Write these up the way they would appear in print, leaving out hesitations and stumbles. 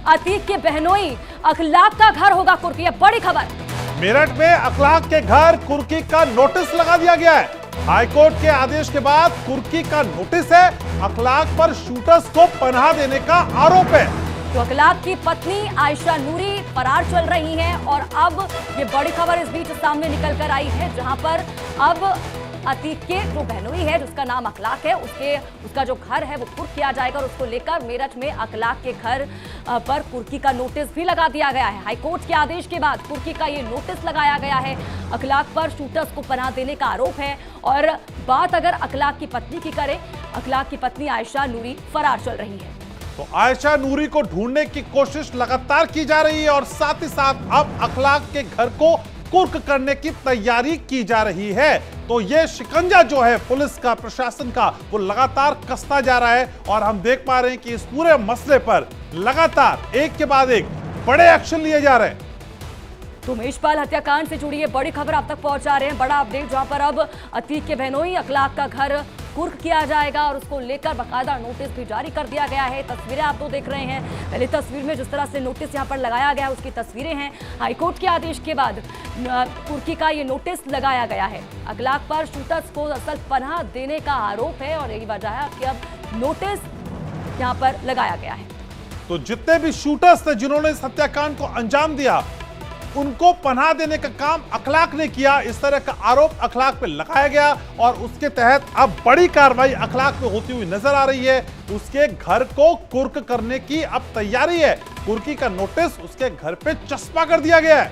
अतीक के बहनोई अखलाक का घर होगा कुर्की। बड़ी खबर मेरठ में अखलाक के घर कुर्की का नोटिस लगा दिया गया है। हाईकोर्ट के आदेश के बाद कुर्की का नोटिस है। अखलाक पर शूटर्स को पनाह देने का आरोप है। तो अखलाक की पत्नी आयशा नूरी फरार चल रही हैं और अब ये बड़ी खबर इस बीच सामने निकल कर आई है, जहां पर अब अतीक के जो बहनोई है जिसका नाम अखलाक है उसका जो घर है वो कुर्क किया जाएगा और उसको लेकर मेरठ में अखलाक के घर पर कुर्की का नोटिस भी लगा दिया गया है। हाईकोर्ट के आदेश के बाद कुर्की का ये नोटिस लगाया गया है। अखलाक पर शूटर्स को पनाह देने का आरोप है और बात अगर अखलाक की पत्नी की करें, अखलाक की पत्नी आयशा नूरी फरार चल रही है। तो आयशा नूरी को ढूंढने की कोशिश लगातार की जा रही है और साथ ही साथ अब अखलाक के घर को कुर्क करने की तैयारी की जा रही है। तो ये शिकंजा जो है पुलिस का, प्रशासन का, वो लगातार कसता जा रहा है और हम देख पा रहे हैं कि इस पूरे मसले पर लगातार एक के बाद एक बड़े एक्शन लिए जा रहे हैं। तो महेशपाल हत्याकांड से जुड़ी ये बड़ी खबर आप तक पहुंचा रहे हैं, बड़ा अपडेट, जहां पर अब अतीक के बहनोई अखलाक का घर कुर्क किया जाएगा और उसको लेकर बकायदा नोटिस भी जारी कर दिया गया है। तस्वीरें आप तो देख रहे हैं, पहली तस्वीर में जिस तरह से नोटिस यहां पर लगाया गया है उसकी तस्वीरें हैं। हाईकोर्ट के आदेश के बाद कुर्की का ये नोटिस लगाया गया है। अखलाक पर शूटर्स को असल पनाह देने का आरोप है और यही वजह है कि अब नोटिस यहां पर लगाया गया है। तो जितने भी शूटर्स थे जिन्होंने इस हत्याकांड को अंजाम दिया, उनको पनाह देने का काम अखलाक ने किया, इस तरह का आरोप अखलाक पे लगाया गया और उसके तहत अब बड़ी कार्रवाई अखलाक पे होती हुई नजर आ रही है। उसके घर को कुर्क करने की अब तैयारी है। कुर्की का नोटिस उसके घर पे चस्पा कर दिया गया है।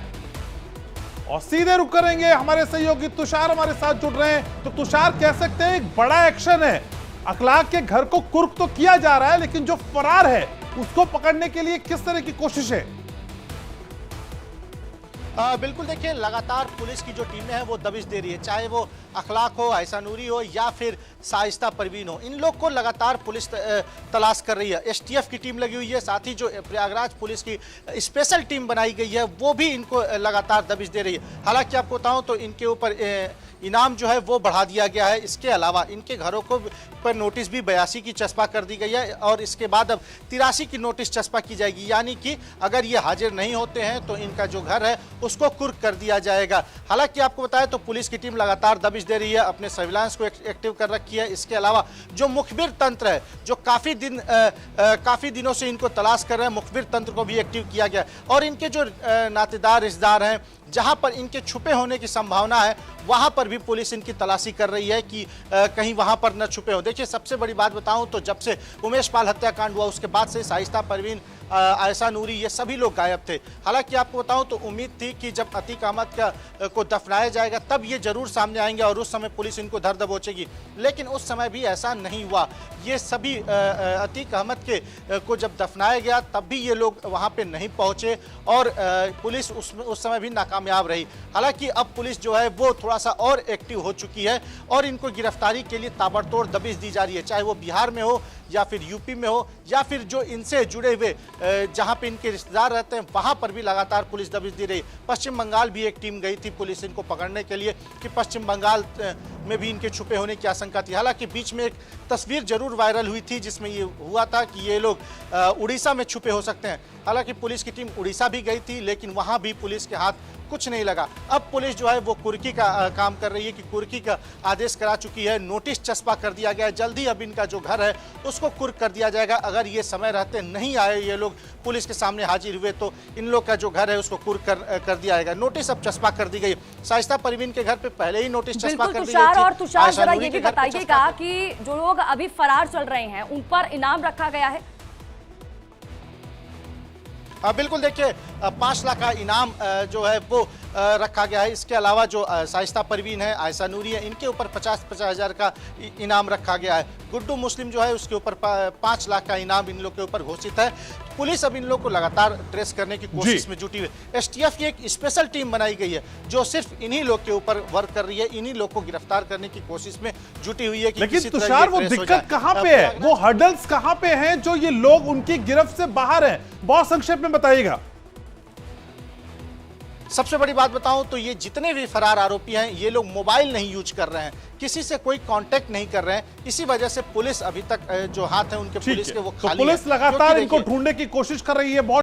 और सीधे रुक करेंगे, हमारे सहयोगी तुषार हमारे साथ जुड़ रहे हैं। तो तुषार, कह सकते हैं एक बड़ा एक्शन है। अखलाक के घर को कुर्क तो किया जा रहा है, लेकिन जो फरार है उसको पकड़ने के लिए किस तरह की कोशिश है? बिल्कुल, देखिए लगातार पुलिस की जो टीमें हैं वो दबिश दे रही है, चाहे वो अखलाक हो, आयशा नूरी हो या फिर शाइस्ता परवीन हो। इन लोग को लगातार पुलिस तलाश कर रही है। एसटीएफ की टीम लगी हुई है, साथ ही जो प्रयागराज पुलिस की स्पेशल टीम बनाई गई है वो भी इनको लगातार दबिश दे रही है। हालांकि आपको बताऊं तो इनके ऊपर इनाम जो है वो बढ़ा दिया गया है। इसके अलावा इनके घरों को पर नोटिस भी 82 की चस्पा कर दी गई है और इसके बाद अब 83 की नोटिस चस्पा की जाएगी, यानी कि अगर ये हाजिर नहीं होते हैं तो इनका जो घर है उसको कुर्क कर दिया जाएगा। हालांकि आपको बताया तो पुलिस की टीम लगातार दबिश दे रही है, अपने सर्विलांस को एक्टिव कर रखी है। इसके अलावा जो मुखबिर तंत्र है, जो काफी दिनों से इनको तलाश कर रहे हैं, मुखबिर तंत्र को भी एक्टिव किया गया और इनके जो नातेदार रिश्तेदार हैं, जहां पर इनके छुपे होने की संभावना है वहां पर भी पुलिस इनकी तलाशी कर रही है कि कहीं वहां पर न छुपे हो। देखिए, सबसे बड़ी बात बताऊं तो जब से उमेशपाल हत्याकांड हुआ उसके बाद से शाइस्ता परवीन, आयशा नूरी, ये सभी लोग गायब थे। हालांकि आपको बताऊं तो उम्मीद थी कि जब अतीक अहमद को दफनाया जाएगा तब ये जरूर सामने आएंगे और उस समय पुलिस इनको धर दबोचेगी, लेकिन उस समय भी ऐसा नहीं हुआ। ये सभी अतीक अहमद को जब दफनाया गया तब भी ये लोग वहां पे नहीं पहुंचे और पुलिस उस समय भी नाकामयाब रही। हालांकि अब पुलिस जो है वो थोड़ा सा और एक्टिव हो चुकी है और इनको गिरफ्तारी के लिए ताबड़तोड़ दबिश दी जा रही है, चाहे वो बिहार में हो या फिर यूपी में हो या फिर जो इनसे जुड़े हुए जहां पे इनके रिश्तेदार रहते हैं वहां पर भी लगातार पुलिस दबिश दे रही। पश्चिम बंगाल भी एक टीम गई थी पुलिस इनको पकड़ने के लिए कि पश्चिम बंगाल में भी इनके छुपे होने की आशंका थी। हालांकि बीच में एक तस्वीर जरूर वायरल हुई थी जिसमें ये हुआ था कि ये लोग उड़ीसा में छुपे हो सकते हैं। हालांकि पुलिस की टीम उड़ीसा भी गई थी लेकिन वहां भी पुलिस के हाथ कुछ नहीं लगा। अब पुलिस जो है वो कुर्की का काम कर रही है कि कुर्की का आदेश करा चुकी है, नोटिस चस्पा कर दिया गया है। जल्दी अब इनका जो घर है उसको कुर्क कर दिया जाएगा। अगर ये समय रहते नहीं आए ये लोग पुलिस के सामने हाजिर हुए तो इन लोग का जो घर है उसको कुर्क कर दिया जाएगा। नोटिस अब चस्पा कर दी गई। शाइस्ता परवीन के घर पे पहले ही नोटिस चस्पा कर दी गई थी। और तुषार, जरा ये भी बताइएगा कि जो लोग अभी फरार चल रहे हैं उन पर इनाम रखा गया है? बिल्कुल, देखिए 5 लाख का इनाम जो है वो रखा गया है। इसके अलावा जो शाइस्ता परवीन है, आयशा नूरी है, इनके ऊपर 50-50 हज़ार का इनाम रखा गया है। गुड्डू मुस्लिम जो है उसके ऊपर 5 लाख का इनाम इन लोग के ऊपर घोषित है। पुलिस अब इन लोग को लगातार ट्रेस करने की कोशिश में जुटी हुई है। एसटीएफ की एक स्पेशल टीम बनाई गई है जो सिर्फ इन्हीं लोग के ऊपर वर्क कर रही है, इन्हीं लोग को गिरफ्तार करने की कोशिश में जुटी हुई है। लेकिन तुषार, वो दिक्कत कहां पे है, वो हर्डल्स कहां पे हैं जो ये लोग उनकी गिरफ्त से बाहर हैं? बहुत संक्षेप में बताइएगा। सबसे बड़ी बात बताऊं तो ये जितने भी फरार आरोपी हैं ये लोग मोबाइल नहीं यूज कर रहे हैं, किसी से कोई कांटेक्ट नहीं कर रहे हैं। इसी वजह से पुलिस अभी तक जो हाथ है उनके पुलिस के वो खाली है। पुलिस लगातार इनको ढूंढने की कोशिश कर रही है।